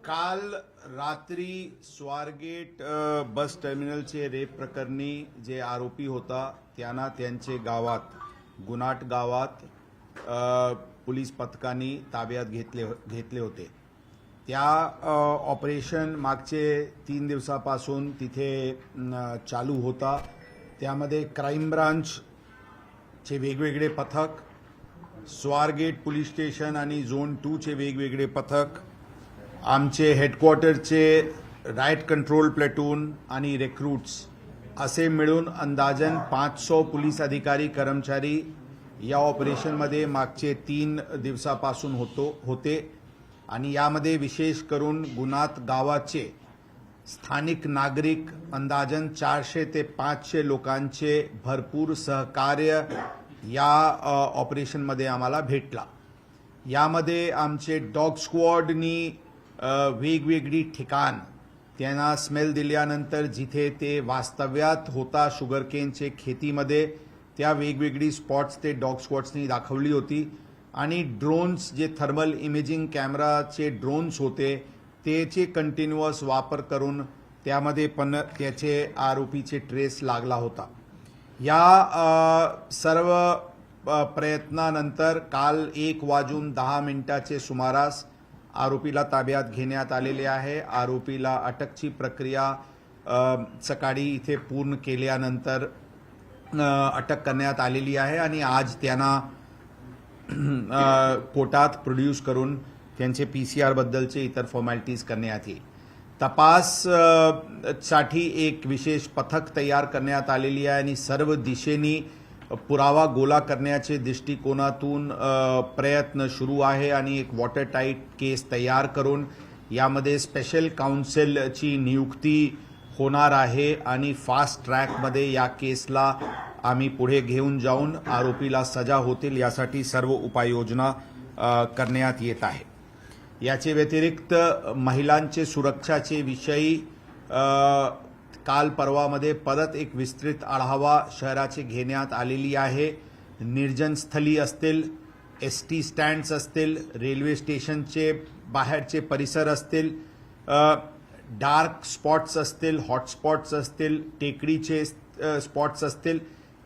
काल रात्री स्वारगेट बस टर्मिनलचे रेप प्रकरणी जे आरोपी होता त्यांना त्यांचे गावात गुनाट गावात पोलीस पथकाने ताब्यात घेतले होते। त्या ऑपरेशन मागचे 3 दिवसापासून तिथे चालू होता। त्यामध्ये क्राइम ब्रांचचे वेगवेगळे पथक, स्वारगेट पोलीस स्टेशन आणि झोन 2 चे वेगवेगळे पथक, आमचे हेडक्वार्टरचे राईट कंट्रोल प्लेटून आणि रिक्रूट्स असे मिळून अंदाजन 500 पोलीस अधिकारी कर्मचारी या ऑपरेशनमध्ये मागचे 3 दिवसापासून होते आणि यामध्ये विशेष करून गुनात गावाचे स्थानिक नागरिक अंदाजन 400 ते 500 लोकांचे भरपूर सहकार्य या ऑपरेशनमध्ये आम्हाला भेटला। यामध्ये आमचे डॉग स्क्वॉडनी वेगवेगळी ठिकाण त्यांना स्मेल दिल्यानंतर जिथे ते वास्तव्यात होता शुगरकेनचे खेतीमध्ये त्या वेगवेगळी स्पॉट्स ते डॉग स्क्वॉड्सनी दाखवली होती आणि ड्रोन्स जे थर्मल इमेजिंग कॅमेराचे ड्रोन्स होते त्याचे कंटिन्युअस वापर करून त्यामध्ये पण त्याचे आरोपीचे ट्रेस लागला होता। या सर्व प्रयत्नानंतर काल 1:10 सुमारास आरोपीला ताब्यात घेण्यात आलेले आहे। आरोपीला अटकची प्रक्रिया सकाळी इथे पूर्ण केल्यानंतर अटक करण्यात आलेली आहे आणि आज त्यांना कोर्टात प्रोड्यूस करून त्यांचे PCR बद्दलचे इतर फॉर्मॅलिटीज करण्यात येईल। तपास साठी एक विशेष पथक तयार करण्यात आलेली आहे आणि सर्व दिशेनी पुरावा गोळा करण्याचे दृष्टिकोनातून प्रयत्न सुरू आहे आणि एक वॉटर टाईट केस तयार करून यामध्ये स्पेशल काउन्सिलची नियुक्ती होणार आहे आणि फास्ट ट्रॅकमध्ये या केसला आम्ही पुढे घेऊन जाऊन आरोपीला सजा होतील यासाठी सर्व उपाययोजना करण्यात येत आहे। याचे व्यतिरिक्त महिलांचे सुरक्षाचे विषयी काल परवामध्ये परत एक विस्तृत आढावा शहराचे घेण्यात आलेली आहे। निर्जन स्थळी असतील, ST स्टँड्स असतील, रेल्वे स्टेशनचे बाहेरचे परिसर असतील, डार्क स्पॉट्स असतील, हॉटस्पॉट्स असतील, टेकडीचे स्पॉट्स असतील,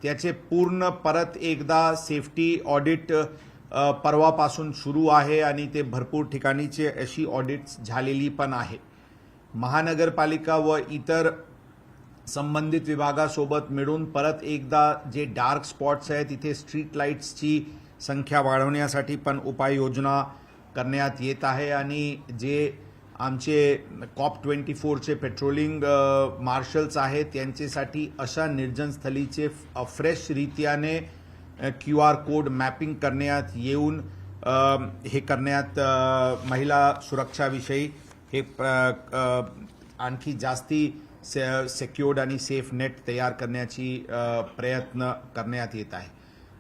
त्याचे पूर्ण परत एकदा सेफ्टी ऑडिट परवापासून सुरू आहे आणि ते भरपूर ठिकाणीचे अशी ऑडिट्स झालेली पण आहे। महानगरपालिका व इतर संबंधित विभागासोबत मिळून परत एकदा जे डार्क स्पॉट्स आहेत तिथे स्ट्रीट लाईट्सची संख्या वाढवण्यासाठी पण उपाययोजना करण्यात येत आहे आणि जे आमचे COP24 चे पेट्रोलिंग मार्शल्स आहेत त्यांच्यासाठी अशा निर्जन स्थळीचे फ्रेश रीत्याने QR कोड मॅपिंग करण्यात येऊन हे करण्यात महिला सुरक्षाविषयी हे आणखी जास्ती सेक्युर्ड आणि सेफ नेट तयार करण्याची प्रयत्न करण्यात येत आहे।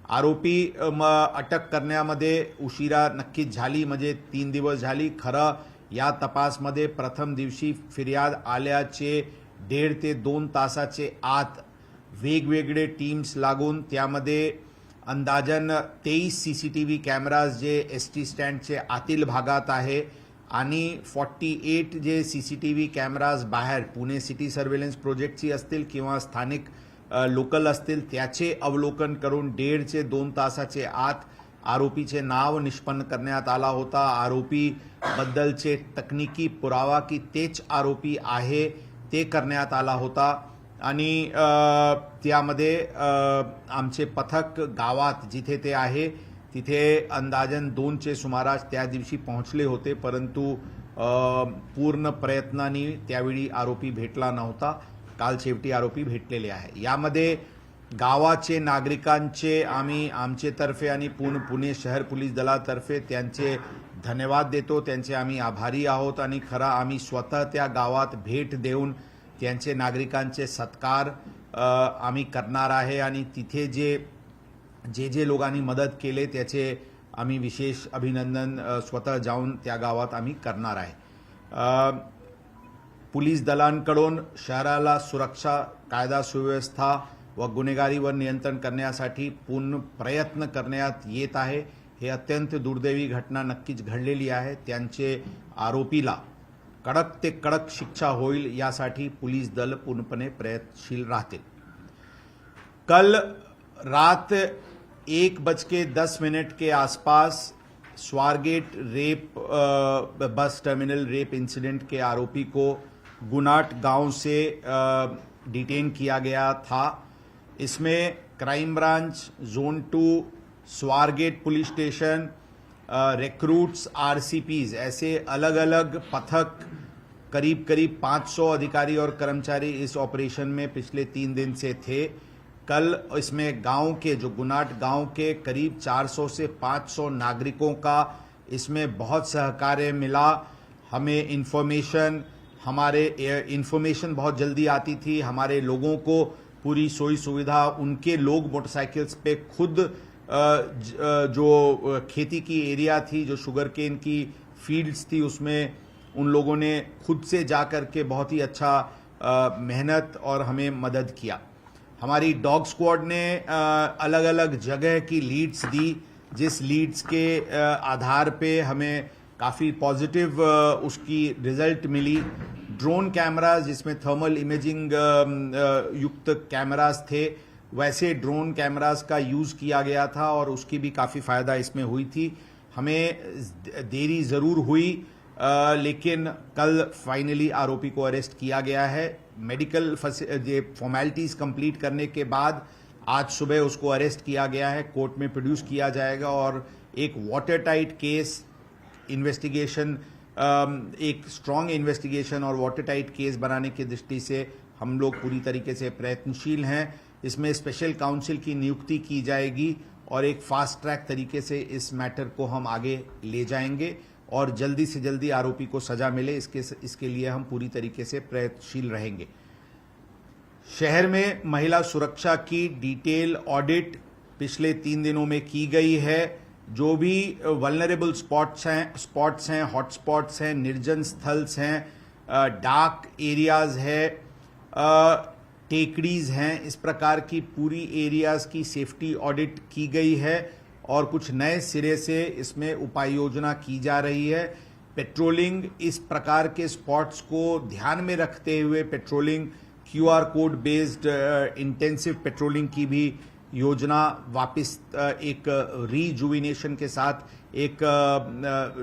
आरोपी अटक करण्यामध्ये उशिरा नक्कीच झाली, म्हणजे 3 दिवस झाली। खरं या तपासमध्ये प्रथम दिवशी फिर्याद आल्याचे 1.5 ते 2 तासाचे आत वेगवेगळे टीम्स लागून त्यामध्ये अंदाजन 23 CCTV कॅमेराज जे ST स्टँडचे आतील भागात आहे आणि 48 जे CCTV कॅमेराज बाहेर पुणे सिटी सर्व्हेलन्स प्रोजेक्टची असतील किंवा स्थानिक लोकल असतील त्याचे अवलोकन करून 1.5 ते 2 तासाचे आत आरोपीचे नाव निष्पन्न करण्यात आला होता। आरोपी बद्दलचे तकनिकी पुरावा की तेच आरोपी आहे ते करण्यात आला होता आणि त्यामध्ये आमचे पथक गावात जिथे ते आहे तिथे अंदाजन 2चे सुमारास त्या दिवशी पोहोचले होते, परंतु पूर्ण प्रयत्नांनी त्यावेळी आरोपी भेटला नव्हता। काल शेवटी आरोपी भेटलेले आहे। यामध्ये गावाचे नागरिकांचे आम्ही आमचेतर्फे आणि पुणे शहर पोलीस दलातर्फे त्यांचे धन्यवाद देतो, त्यांचे आम्ही आभारी आहोत आणि खरा आम्ही स्वतः त्या गावात भेट देऊन त्यांचे नागरिकांचे सत्कार आम्ही करणार आहे आणि तिथे जे लोकांनी मदत केले त्याचे आम्ही विशेष अभिनंदन स्वतः जाऊन त्या गावात आम्ही करणार आहे। पोलीस दलांकडून शहराला सुरक्षा, कायदा सुव्यवस्था व गुन्हेगारीवर नियंत्रण करण्यासाठी पूर्ण प्रयत्न करण्यात येत आहे। हे अत्यंत दुर्दैवी घटना नक्कीच घडलेली आहे. त्यांचे आरोपीला कडक ते कडक शिक्षा होईल यासाठी पोलीस दल पूर्णपणे प्रयत्नशील राहतील. कल रात 1:10 के आसपास Swargate rape bus terminal rape incident के आरोपी को गुनाट गांव से डिटेन किया गया था. इसमें crime branch, zone 2, Swargate police station, recruits, RCPs ऐसे अलग अलग पथक करीब 500 अधिकारी और कर्मचारी इस ऑपरेशन में पिछले 3 दिन से थे. कल इसमें गांव के जो गुनाट गांव के करीब 400 से 500 नागरिकों का इसमें बहुत सहकार्य मिला. हमें इन्फॉर्मेशन बहुत जल्दी आती थी. हमारे लोगों को पूरी सोई सुविधा, उनके लोग मोटरसाइकिल्स पे खुद जो खेती की एरिया थी, जो शुगर केन की फील्ड्स थी, उसमें उन लोगों ने खुद से जा कर के बहुत ही अच्छा मेहनत और हमें मदद किया. हमारी डॉग स्क्वाड ने अलग अलग जगह की लीड्स दी, जिस लीड्स के आधार पे हमें काफ़ी पॉजिटिव उसकी रिजल्ट मिली. ड्रोन कैमराज, जिसमें थर्मल इमेजिंग युक्त कैमराज थे, वैसे ड्रोन कैमराज का यूज़ किया गया था और उसकी भी काफ़ी फ़ायदा इसमें हुई थी. हमें देरी ज़रूर हुई, लेकिन कल फाइनली आरोपी को अरेस्ट किया गया है. मेडिकल फॉर्मेलिटीज़ कंप्लीट करने के बाद आज सुबह उसको अरेस्ट किया गया है, कोर्ट में प्रोड्यूस किया जाएगा और एक वाटर टाइट केस इन्वेस्टिगेशन, एक स्ट्रांग इन्वेस्टिगेशन और वाटर टाइट केस बनाने की दृष्टि से हम लोग पूरी तरीके से प्रयत्नशील हैं. इसमें स्पेशल काउंसिल की नियुक्ति की जाएगी और एक फास्ट ट्रैक तरीके से इस मैटर को हम आगे ले जाएंगे और जल्दी से जल्दी आरोपी को सजा मिले, इसके लिए हम पूरी तरीके से प्रयत्नशील रहेंगे. शहर में महिला सुरक्षा की डिटेल ऑडिट पिछले 3 दिनों में की गई है. जो भी वल्नरेबल स्पॉट्स हैं, हॉटस्पॉट्स हैं, निर्जन स्थल्स हैं, डार्क एरियाज है, टेकड़ीज हैं, इस प्रकार की पूरी एरियाज की सेफ्टी ऑडिट की गई है और कुछ नए सिरे से इसमें उपाय योजना की जा रही है. पेट्रोलिंग, इस प्रकार के स्पॉट्स को ध्यान में रखते हुए patrolling, QR code based intensive patrolling की भी योजना वापस एक रीजुविनेशन के साथ एक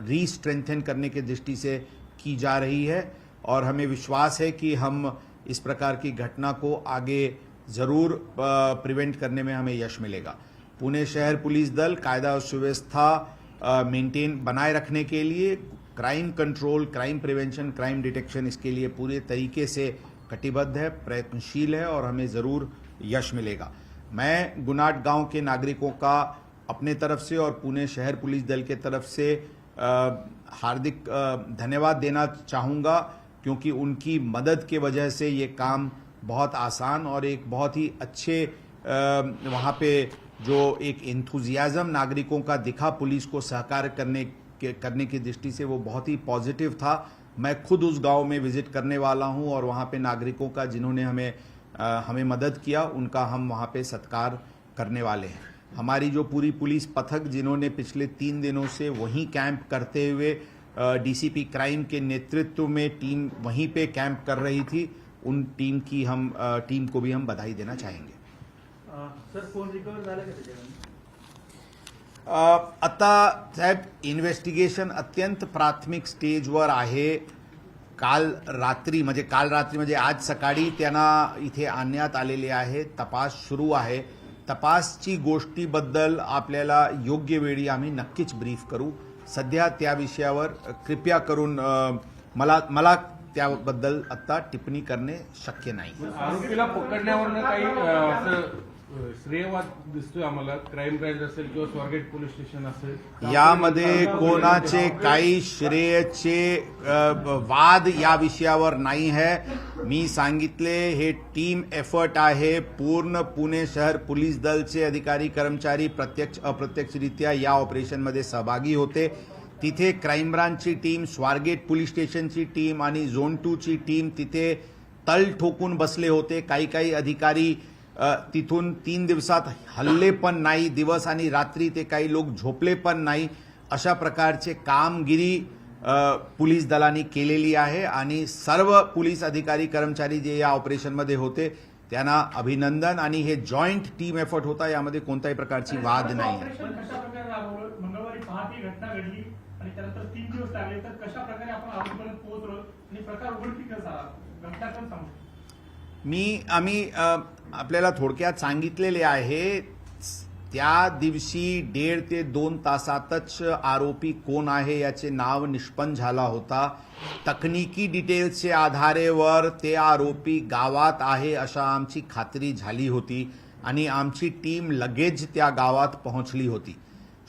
रीस्ट्रेंथन करने की दृष्टि से की जा रही है और हमें विश्वास है कि हम इस प्रकार की घटना को आगे जरूर प्रिवेंट करने में हमें यश मिलेगा. पुणे शहर पुलिस दल कायदा और सुव्यवस्था मेंटेन बनाए रखने के लिए crime control, crime prevention, crime detection, इसके लिए पूरे तरीके से कटिबद्ध है, प्रयत्नशील है और हमें जरूर यश मिलेगा. मैं गुनाट गांव के नागरिकों का अपने तरफ से और पुणे शहर पुलिस दल के तरफ से हार्दिक धन्यवाद देना चाहूँगा, क्योंकि उनकी मदद के वजह से ये काम बहुत आसान और एक बहुत ही अच्छे वहाँ पे जो एक एंथुजियाज्म नागरिकों का दिखा पुलिस को सहकार करने की दृष्टि से, वो बहुत ही पॉजिटिव था. मैं खुद उस गांव में विजिट करने वाला हूं और वहाँ पे नागरिकों का जिन्होंने हमें मदद किया, उनका हम वहाँ पे सत्कार करने वाले हैं. हमारी जो पूरी पुलिस पथक जिन्होंने पिछले 3 दिनों से वहीं कैंप करते हुए डीसीपी क्राइम के नेतृत्व में टीम वहीं पे कैंप कर रही थी, उन टीम को भी हम बधाई देना चाहेंगे. सर, फोन रिकवर झाला का त्याच्यामध्ये? आता साहेब, इन्व्हेस्टिगेशन अत्यंत प्राथमिक स्टेजवर आहे. काल रात्री म्हणजे आज सकाळी त्यांना इथे आणण्यात आलेले आहे. तपास सुरू आहे. तपासची गोष्टीबद्दल आपल्याला योग्य वेळी आम्ही नक्कीच ब्रीफ करू. सध्या त्या विषयावर कृपया करून मला त्याबद्दल आता टिप्पणी करणे शक्य नाही. आरोपीला पकडण्यावरनं काही असं श्रेयवाद दिसतोय आम्हाला, क्राईम ब्रांच असेल किंवा स्वारगेट पोलीस स्टेशन असेल, यामध्ये कोणाचे काही श्रेयचे वाद या विषयावर नाही है. मी सांगितले, हे टीम एफर्ट आहे. पूर्ण पुणे शहर पोलीस दलचे अधिकारी कर्मचारी प्रत्यक्ष अप्रत्यक्षरित्या या ऑपरेशनमध्ये सहभागी होते. तिथे crime ब्रांचची team, Swargate police स्टेशनची team आणि झोन 2 ची टीम तिथे तल ठोकून बसले होते. काही अधिकारी तिथून 3 दिवसात हल्ले पण नाही, दिवस आणि रात्री ते काही लोक झोपले पण नाही, अशा प्रकारचे कामगिरी पोलीस दलाने केलेली आहे आणि सर्व पोलीस अधिकारी कर्मचारी जे या ऑपरेशनमध्ये होते त्यांना अभिनंदन. आणि हे जॉईंट टीम एफर्ट होता, यामध्ये कोणत्याही प्रकारची वाद नाही आहे. ऑपरेशन कशा प्रकारे राबवलं? मंगळवारी पहाटे घटना घडली आणि त्यानंतर 3 दिवस लागले, तर कशा प्रकारे आपण आरोपीपर्यंत पोहोचलो आणि प्रकार उघडकीस कसा आला? घटनाक्रम सांगू. आम्ही आपल्याला थोडक्यात सांगितलेले आहे. त्या दिवशी 1.5 ते 2 तासातच आरोपी कोण आहे याचे नाव निष्पन्न झाला होता. तकनिकी डिटेल्सचे आधारेवर ते आरोपी गावात आहे अशा आमची खात्री झाली होती आणि आमची टीम लगेच त्या गावात पोहोचली होती.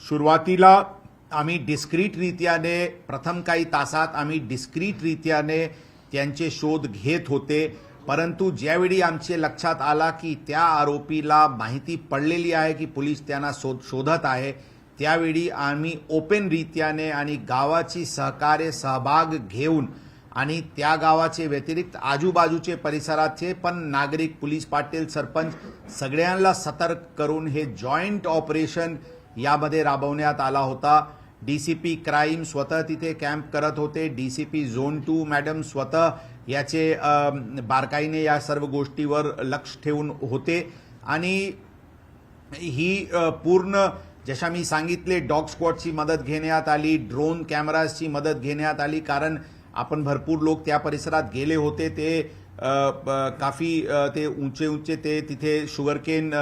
सुरुवातीला आम्ही डिस्क्रीटरित्याने प्रथम काही तासात आम्ही डिस्क्रीटरित्याने त्यांचे शोध घेत होते, परंतु ज्यावेळी आमच्या लक्षात आला की त्या आरोपीला माहिती पडलेली आहे की पोलीस त्यांना शोधत आहे, त्यावेळी आम्ही ओपनरित्याने आणि गावाची सहभाग घेऊन आणि त्या गावाचे व्यतिरिक्त आजूबाजूचे परिसराचे पण नागरिक, पोलीस पाटील, सरपंच सगळ्यांना सतर्क करून हे जॉईंट ऑपरेशन यामध्ये राबवण्यात आला होता. डीसीपी क्राईम स्वतः तिथे कॅम्प करत होते. डीसीपी झोन 2 मॅडम स्वतः याचे बारकाईने या सर्व गोष्टीवर लक्ष ठेवून होते आणि ही पूर्ण जशा मी सांगितले डॉग स्क्वॉडची मदत घेण्यात आली, ड्रोन कॅमेराजची मदत घेण्यात आली, कारण आपण भरपूर लोक त्या परिसरात गेले होते. ते काफी ते उंचे ते तिथे शुगरकेन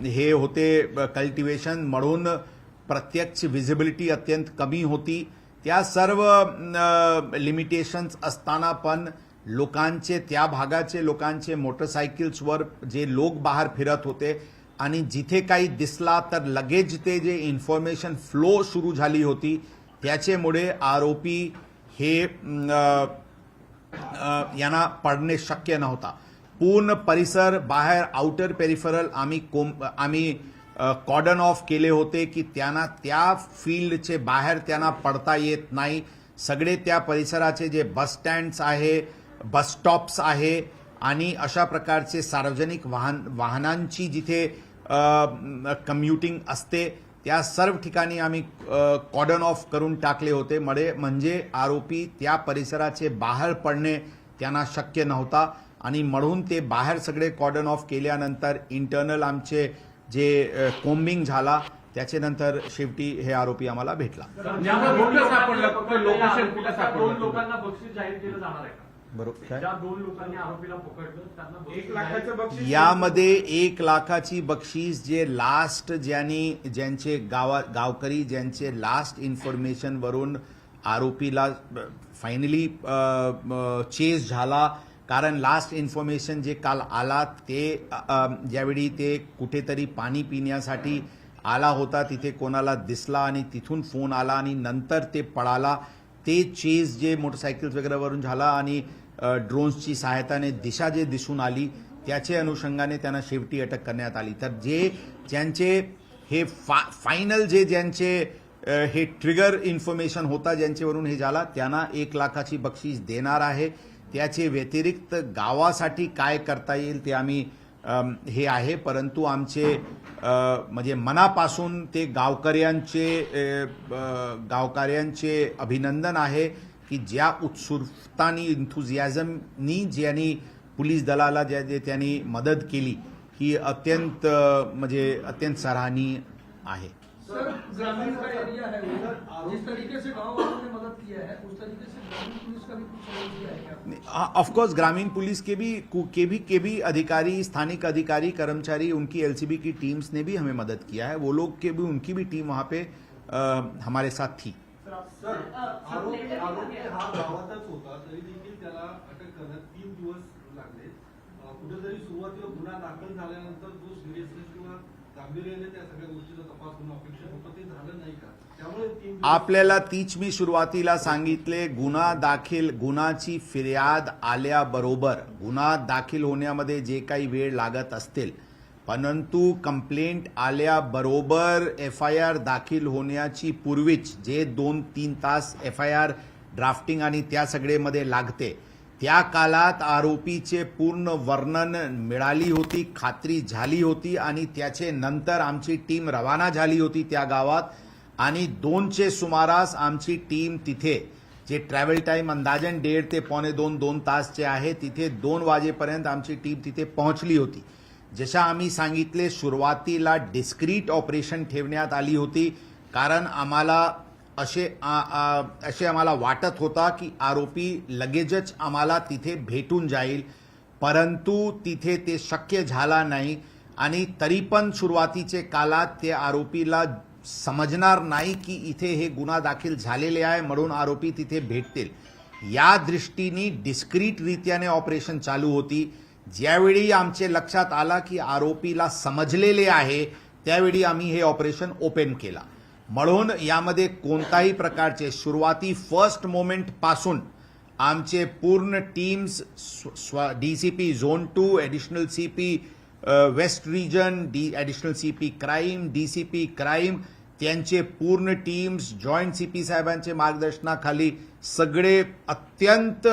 हे होते कल्टिवेशन, म्हणून प्रत्यक्ष व्हिजिबिलिटी अत्यंत कमी होती. त्या सर्व लिमिटेशन्स असताना पण लोकांचे, त्या भागाचे लोकांचे मोटरसायकल्सवर जे लोक बाहेर फिरत होते आणि जिथे काही दिसला तर लगेच ते जे इन्फॉर्मेशन फ्लो सुरू झाली होती, त्याच्यामुळे आरोपी हे यांना पडणे शक्य नव्हता. पूर्ण परिसर बाहेर आउटर पेरिफरल आम्ही कॉर्डन ऑफ केले होते की त्यांना त्या फील्डचे बाहेर त्यांना पडता येत नाही. सगळे त्या परिसराचे जे बस स्टँड्स आहे, बस स्टॉप्स आहे आणि अशा प्रकारचे सार्वजनिक वाहनांची जिथे कम्युटिंग असते त्या सर्व ठिकाणी आम्ही कॉर्डन ऑफ करून टाकले होते. म्हणजे आरोपी त्या परिसराचे बाहेर पडणे त्यांना शक्य नव्हता आणि म्हणून ते बाहेर सगळे कॉर्डन ऑफ केल्यानंतर इंटरनल आमचे जे कोम्बिंग झाला त्याच्यानंतर शेवटी हे आरोपी आम्हाला भेटला. लोकांना बक्षीस जाहीर केलं जाणार आहे का? बरोबर. ज्या 2 लोकांनी आरोपीला पकडलं त्यांना 1 लाखाचं बक्षीस. यामध्ये 1 लाखाची बक्षीस जे लास्ट ज्यांचे गावकरी ज्यांचे लास्ट इन्फॉर्मेशन वरून आरोपीला फायनली चेस झाला, कारण लास्ट इन्फॉर्मेशन जे काल आला ते ज्यावेळी ते कुठेतरी पाणी पिण्यासाठी आला होता, तिथे कोणाला दिसला आणि तिथून फोन आला आणि नंतर ते पळाला. ते चेस जे मोटरसायकल्स वगैरेवरून झाला आणि ड्रोन्सची सहायताने दिशा जे दिसून आली त्याच्या अनुषंगाने त्यांना शेवटी अटक करण्यात आली. तर ज्यांचे हे फायनल ज्यांचे हे ट्रिगर इन्फॉर्मेशन होता ज्यांच्यावरून हे झाला त्यांना 1 लाखाची बक्षीस देणार आहे. त्याचे व्यतिरिक्त गावासाठी काय करता येईल ते आम्ही हे आहे, परंतु आमचे म्हणजे मनापासून ते गावकऱ्यांचे अभिनंदन आहे की ज्या उत्सुकतानी, इन्थुझियाझमनी ज्यांनी पोलीस दलाला त्यांनी मदत केली ही अत्यंत सराहनीय आहे. सर, ग्रामीण का एरिया है उधर, जिस तरीके से गांव वालों ने मदद किया है उस तरीके से ग्रामीण पुलिस का भी कुछ सहयोग दिया है क्या? ऑफ कोर्स ग्रामीण पुलिस के भी अधिकारी, स्थानिक अधिकारी, कर्मचारी, उनकी एलसीबी की टीम्स ने भी हमें मदद किया है. वो लोग उनकी भी टीम वहां पे हमारे साथ थी. सर, आरोपी हा गावातच होता तरी देखील त्याला अटक करण्यात 3 दिवस लागले. कुठेतरी सुरुवातीला गुन्हा दाखल झाल्यानंतर जो सिरियसनेस किंवा गांभीर्याने त्या सगळ्या गोष्टीचा तपास होणं अपेक्षित होतं ते झालं नाही का? त्यामुळे 3 दिवस आपल्याला तीच मी सुरुवातीला सांगितले, गुन्हाची फिर्याद आल्याबरोबर गुन्हा दाखल होण्यामध्ये जे काही वेळ लागत असतील, परंतु कंप्लेंट आल्याबरोबर FIR दाखल होण्याची पूर्वीच जे 2-3 तास FIR ड्राफ्टिंग आणि त्या सगळेमध्ये लागते त्या काळात आरोपीचे पूर्ण वर्णन मिळाली होती, खात्री झाली होती आणि त्याचे नंतर आमची टीम रवाना झाली होती त्या गावात आणि 2चे सुमारास आमची टीम तिथे, जे ट्रॅव्हल टाइम अंदाजन 1.5 ते 2 तासचे आहे, तिथे 2 वाजेपर्यंत आमची टीम तिथे पोहोचली होती. जशा आम्ही सांगितले, सुरुवातीला डिस्क्रीट ऑपरेशन ठेवण्यात आली होती, कारण आम्हाला असे आम्हाला वाटत होता की आरोपी लगेचच आम्हाला तिथे भेटून जाईल, परंतु तिथे ते शक्य झाला नाही आणि तरी पण सुरुवातीचे काळात ते आरोपीला समजणार नाही की इथे हे गुन्हा दाखल झालेले आहे म्हणून आरोपी तिथे भेटतील. या दृष्टीने डिस्क्रीट रीत्याने ऑपरेशन चालू होती. ज्यावेळी आमचे लक्षात आला की आरोपीला समजलेले आहे त्यावेळी आम्ही हे ऑपरेशन ओपन केला. म्हणून यामध्ये कोणताही प्रकारचे सुरुवाती फर्स्ट मोमेंट पासून आमचे पूर्ण teams, DCP zone 2, additional CP west region, additional CP crime, DCP crime, त्यांचे पूर्ण टीम्स जॉईंट सीपी साहेबांचे मार्गदर्शनाखाली सगळे अत्यंत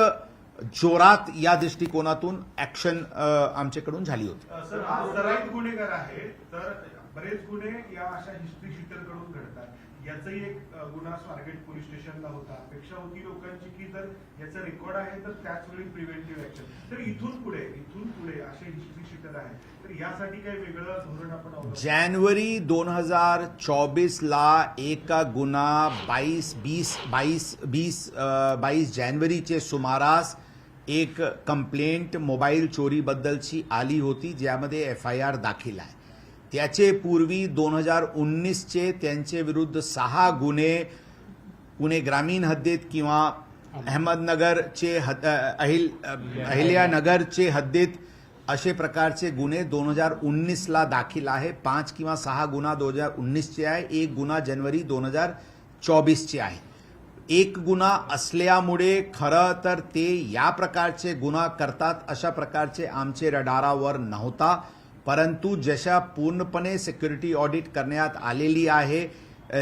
जोरात या दृष्टिकोनातून ॲक्शन आमच्याकडून झाली होती. सर, हा सराईत गुन्हेगार आहे, तर बरेच गुन्हे या अशा हिस्ट्री शीटरकडून घडतात. याचाही एक गुन्हा स्वारगेट पोलीस स्टेशनला होता. अपेक्षा होती लोकांची की जर याचा रेकॉर्ड आहे तर त्याच वेळी प्रिव्हेंटिव्ह ऍक्शन. तर इथून पुढे असे हिस्ट्री शीटर आहे, तर यासाठी काही वेगळं धोरण आपण अवलंबलं? जानेवारी 2024 ला एक गुन्हा 22 जानेवारीचे सुमारास एक कंप्लेंट मोबाईल चोरीबद्दलची आली होती, ज्यामध्ये FIR दाखल आहे. त्याचे पूर्वी 2019चे त्यांचे विरुद्ध 6 गुन्हे पुणे ग्रामीण हद्दीत किंवा अहमदनगरचे अहिल्यानगरचे हद्दीत असे प्रकारचे गुन्हे 2019ला दाखल आहे. 5 किंवा 6 गुन्हा 2019चे आहे, एक गुन्हा जानेवारी 2024चे आहे. एक गुन्हा असल्यामुळे खरं तर ते या प्रकारचे गुन्हा करतात अशा प्रकारचे आमचे रडारावर नव्हता, परंतु जशा पूर्णपणे सिक्युरिटी ऑडिट करण्यात आलेली आहे,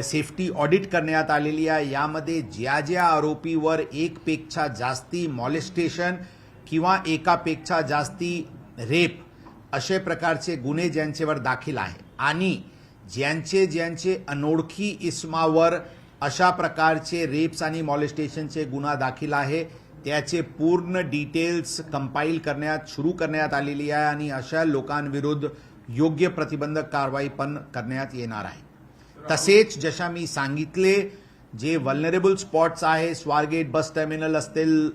सेफ्टी ऑडिट करण्यात आलेली आहे, यामध्ये ज्या आरोपीवर एकपेक्षा जास्ती मॉलेस्टेशन किंवा एकापेक्षा जास्ती रेप असे प्रकारचे गुन्हे ज्यांच्यावर दाखल आहे आणि ज्यांचे अनोळखी इस्मावर अशा प्रकारचे रेप्स आणि मॉलेस्टेशनचे गुन्हा दाखल आहे, त्याचे पूर्ण डिटेल्स कंपाईल सुरू करण्यात आलेली आहे आणि अशा लोकांविरुद्ध योग्य प्रतिबंधक कारवाई पण करण्यात येणार आहे. तसेच जशा मी सांगितले, जे वल्नरेबल स्पॉट्स आहे, स्वारगेट बस टर्मिनल असतील,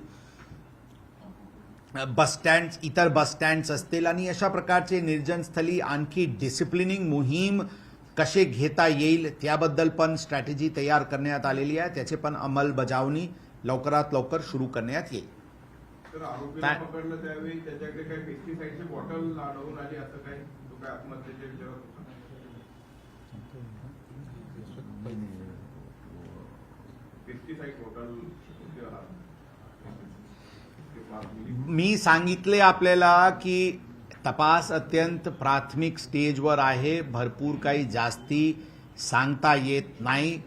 इतर बस स्टँड्स असतील आणि अशा प्रकारचे निर्जन स्थळी आणखी डिसिप्लिनिंग मोहीम कसे घेता येईल त्याबद्दल पण स्ट्रॅटेजी तयार करण्यात आलेली आहे. त्याचे पण अंमलबजावणी लवकरात लवकर सुरू करण्यात येईल. तर आरोपीला पकडलं त्यावेळी त्याच्याकडे काही पेस्टिसाइडची बॉटल आढळून आली, असं काही तो काय आत्महत्येच्या विचारात होता? पेस्टिसाइड बॉटल मी सांगितले आपल्याला की तपास अत्यंत प्राथमिक स्टेजवर आहे, भरपूर काही जास्ती सांगता येत नाही,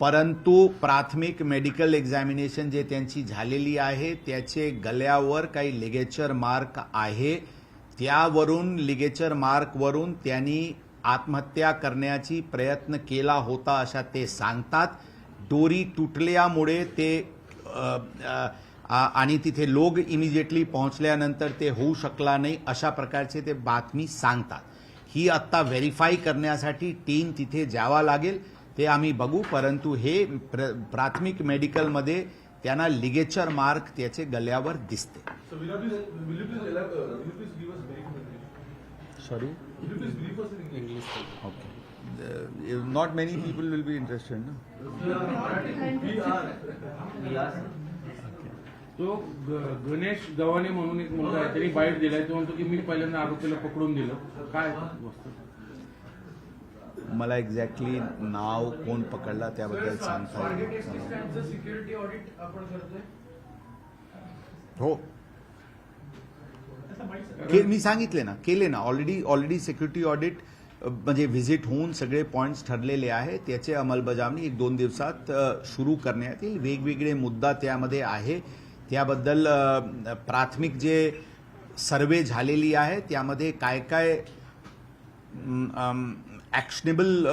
परंतु प्राथमिक मेडिकल एक्झामिनेशन जे त्यांची झालेली आहे त्याचे गळ्यावर काही लिगेचर मार्क आहे, त्यावरून लिगेचर मार्कवरून त्यांनी आत्महत्या करण्याची प्रयत्न केला होता अशा ते सांगतात. दोरी तुटल्यामुळे ते आणि तिथे लोक इमिजिएटली पोहोचल्यानंतर ते होऊ शकला नाही अशा प्रकारचे ते बातमी सांगतात. ही आत्ता व्हेरीफाय करण्यासाठी टीम तिथे जावा लागेल, ते आम्ही बघू, परंतु हे प्राथमिक मेडिकलमध्ये त्यांना लिगेचर मार्क त्याचे गळ्यावर दिसते. Sorry, okay, not many people will be interested ना. तो गणेश गव्हाणे म्हणून एक मुलगा आहे, त्यांनी बाईट दिलाय. तो म्हणतो की मी पहिल्यांदा आरोपीला पकडून दिलं. काय मला एक्झॅक्टली नाव कोण पकडला त्याबद्दल सांगता येईल. सिक्युरिटी ऑडिट आपण करतोय. हो, मी सांगितले ना, केले ना, ऑलरेडी सिक्युरिटी ऑडिट म्हणजे व्हिजिट होऊन सगळे पॉइंट्स ठरलेले आहे. त्याचे अंमलबजावणी 1-2 दिवसात सुरू करण्यात येईल. वेगवेगळे मुद्दा त्यामध्ये आहे, त्याबद्दल प्राथमिक जे सर्वे झालेली आहे त्यामध्ये काय काय ॲक्शनेबल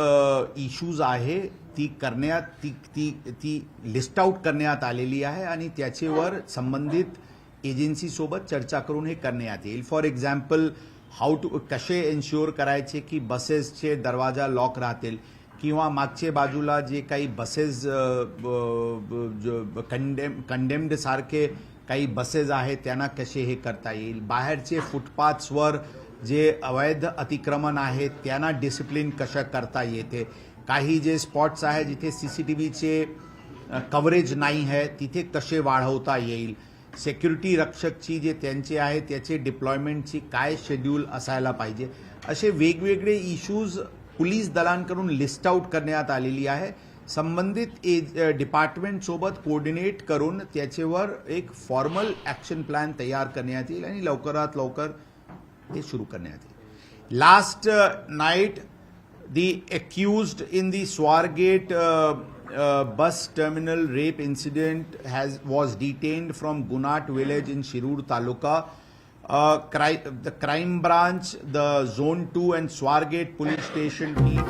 इश्यूज आहे ती करण्यात ती लिस्ट आउट करण्यात आलेली आहे आणि त्याच्यावर संबंधित एजन्सीसोबत चर्चा करून हे करण्यात येईल. फॉर एक्झाम्पल कसे एन्श्युअर करायचे की बसेसचे दरवाजा लॉक राहतील किंवा मागच्या बाजूला जे काही बसेस कंडेम्ड सारखे काही बसेस आहेत त्यांना कसे हे करता येईल. बाहेरचे फुटपाथ्सवर जे अवैध अतिक्रमण आहेत त्यांना डिसिप्लिन कसं करता येते. काही जे स्पॉट्स आहेत जिथे CCTVचे कव्हरेज नाही आहे तिथे कसे वाढवता येईल. सिक्युरिटी रक्षकची जे त्यांचे आहे त्याचे डिप्लॉयमेंटची काय शेड्यूल असायला पाहिजे. असे वेगवेगळे इश्यूज पोलीस दलांकडून लिस्ट आउट करण्यात आलेली आहे. संबंधित डिपार्टमेंटसोबत कोऑर्डिनेट करून त्याच्यावर एक फॉर्मल ॲक्शन प्लॅन तयार करण्यात येईल आणि लवकरात लवकर ते सुरू करण्यात येईल. Last night the accused in the Swargate bus terminal rape incident was detained from Gunat village in Shirur Taluka. The crime branch, the Zone 2 and Swargate police station team